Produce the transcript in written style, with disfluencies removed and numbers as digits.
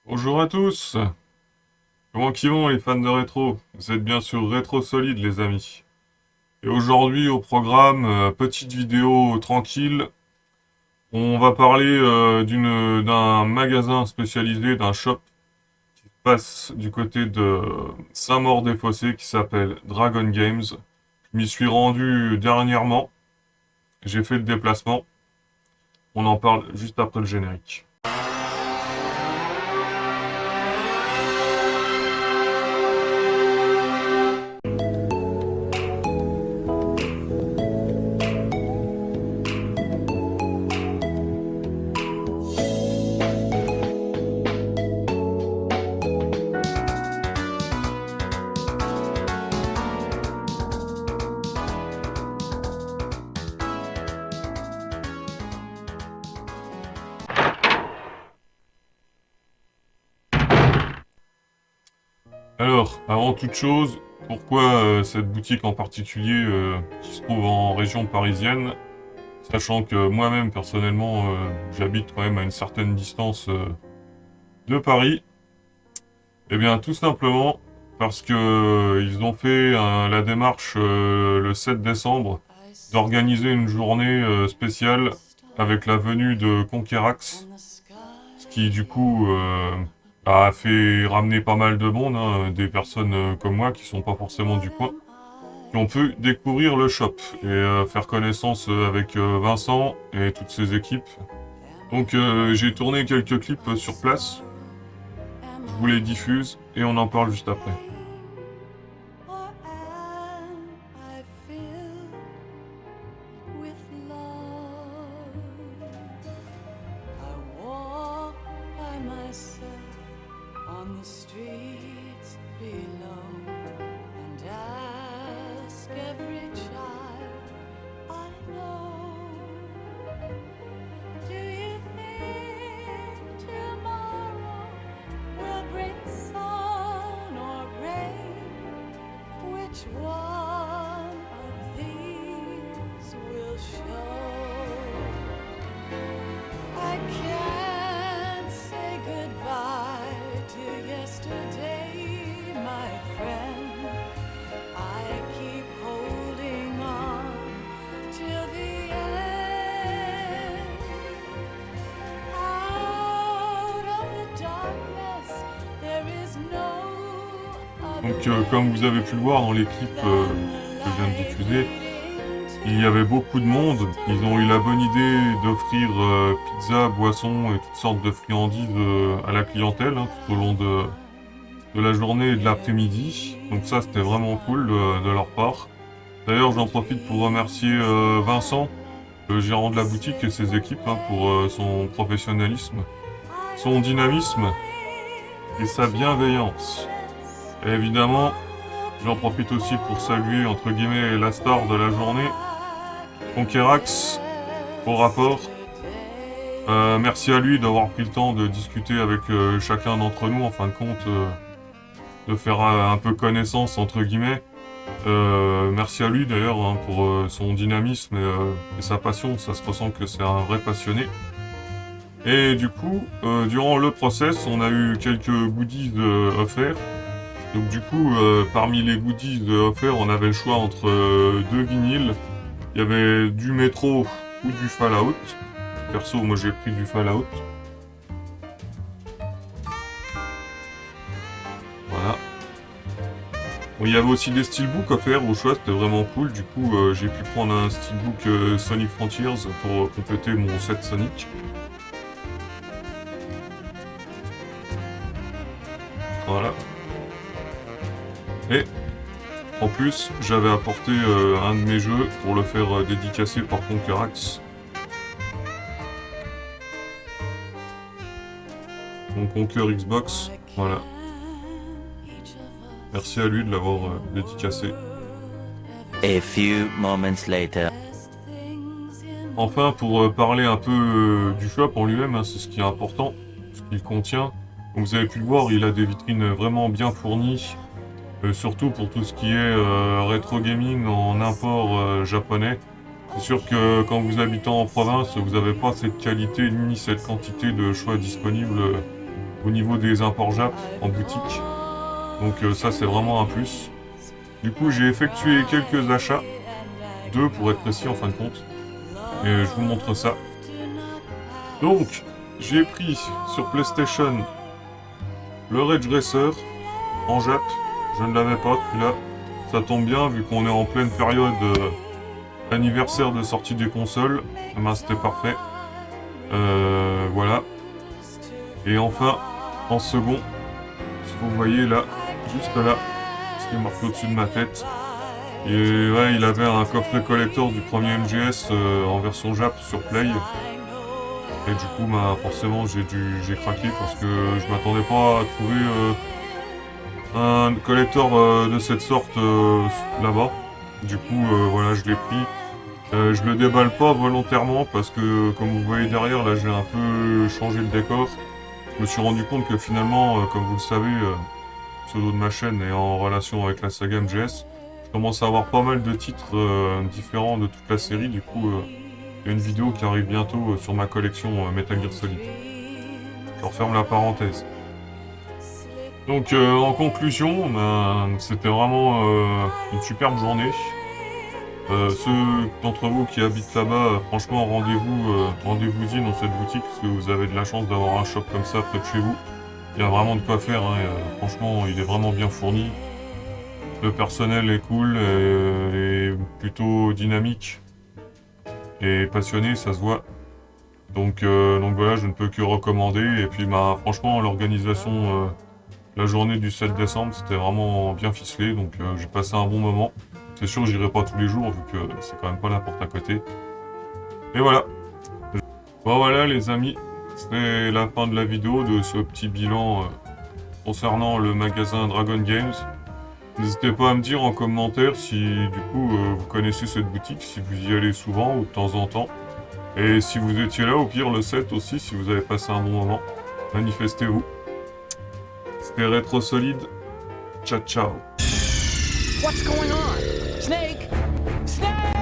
Bonjour à tous, comment qu'ils vont les fans de rétro? Vous êtes bien sûr Rétro Solide les amis. Et aujourd'hui au programme, petite vidéo tranquille, on va parler d'un magasin spécialisé, d'un shop qui se passe du côté de Saint-Maur-des-Fossés qui s'appelle Dragon Games. Je m'y suis rendu dernièrement, j'ai fait le déplacement, on en parle juste après le générique. Alors, avant toute chose, pourquoi cette boutique en particulier qui se trouve en région parisienne, sachant que moi-même personnellement j'habite quand même à une certaine distance de Paris? Eh bien tout simplement parce que ils ont fait la démarche le 7 décembre d'organiser une journée spéciale avec la venue de Conquerax, ce qui du coup a fait ramener pas mal de monde, hein, des personnes comme moi qui sont pas forcément du coin, qui ont pu découvrir le shop et faire connaissance avec Vincent et toutes ses équipes. Donc j'ai tourné quelques clips sur place, je vous les diffuse et on en parle juste après. Donc comme vous avez pu le voir dans les clips que je viens de diffuser, il y avait beaucoup de monde. Ils ont eu la bonne idée d'offrir pizza, boissons et toutes sortes de friandises à la clientèle, hein, tout au long de la journée et de l'après-midi. Donc ça c'était vraiment cool de leur part. D'ailleurs j'en profite pour remercier Vincent, le gérant de la boutique et ses équipes, hein, pour son professionnalisme, son dynamisme et sa bienveillance. Et évidemment, j'en profite aussi pour saluer entre guillemets la star de la journée, Conquerax, au rapport. Merci à lui d'avoir pris le temps de discuter avec chacun d'entre nous, en fin de compte, de faire un peu connaissance entre guillemets. Merci à lui d'ailleurs, hein, pour son dynamisme et sa passion, ça se ressent que c'est un vrai passionné. Et du coup, durant le process, on a eu quelques goodies offerts. Donc du coup, parmi les goodies offerts, on avait le choix entre deux vinyles. Il y avait du Métro ou du Fallout. Perso, moi j'ai pris du Fallout. Voilà. Bon, il y avait aussi des steelbooks offerts au choix, c'était vraiment cool. Du coup, j'ai pu prendre un steelbook Sonic Frontiers pour compléter mon set Sonic. Voilà. Et en plus, j'avais apporté un de mes jeux pour le faire dédicacer par Conquerax. Mon Conquer Xbox, voilà. Merci à lui de l'avoir dédicacé. A few moments later. Enfin, pour parler un peu du shop en lui-même, hein, c'est ce qui est important, ce qu'il contient. Comme vous avez pu le voir, il a des vitrines vraiment bien fournies, surtout pour tout ce qui est rétro gaming en import japonais. C'est sûr que quand vous habitez en province, vous n'avez pas cette qualité ni cette quantité de choix disponibles au niveau des imports Jap en boutique. Donc ça c'est vraiment un plus. Du coup j'ai effectué quelques achats, 2 pour être précis en fin de compte. Et je vous montre ça. Donc j'ai pris sur PlayStation le Ridge Racer en Jap. Je ne l'avais pas celui-là. Ça tombe bien vu qu'on est en pleine période anniversaire de sortie des consoles. Ben, c'était parfait. Voilà. Et enfin, en second, si vous voyez là, juste là, ce qui est marqué au-dessus de ma tête. Et ouais, il avait un coffret collector du premier MGS en version Jap sur Play. Et du coup, bah, forcément, j'ai craqué parce que je m'attendais pas à trouver un collector de cette sorte là-bas. Du coup, voilà, je l'ai pris. Je le déballe pas volontairement parce que, comme vous voyez derrière, là, j'ai un peu changé le décor. Je me suis rendu compte que finalement, comme vous le savez, le pseudo de ma chaîne est en relation avec la saga MGS. Je commence à avoir pas mal de titres différents de toute la série. Du coup, il y a une vidéo qui arrive bientôt sur ma collection Metal Gear Solid. Je referme la parenthèse. Donc, en conclusion, c'était vraiment une superbe journée. Ceux d'entre vous qui habitent là-bas, franchement, rendez-vous-y dans cette boutique parce que vous avez de la chance d'avoir un shop comme ça près de chez vous. Il y a vraiment de quoi faire, hein, franchement, il est vraiment bien fourni. Le personnel est cool et plutôt dynamique et passionné, ça se voit. Donc voilà, je ne peux que recommander. Et puis, bah, franchement, l'organisation, la journée du 7 décembre, c'était vraiment bien ficelé. Donc, j'ai passé un bon moment. C'est sûr, j'irai pas tous les jours vu que c'est quand même pas la porte à côté. Et voilà. Bon voilà les amis, c'est la fin de la vidéo de ce petit bilan concernant le magasin Dragon Games. N'hésitez pas à me dire en commentaire si du coup vous connaissez cette boutique, si vous y allez souvent ou de temps en temps. Et si vous étiez là, au pire le 7 aussi, si vous avez passé un bon moment, manifestez-vous. C'était Rétro Solide. Ciao ciao. What's going on? Snake! Snake!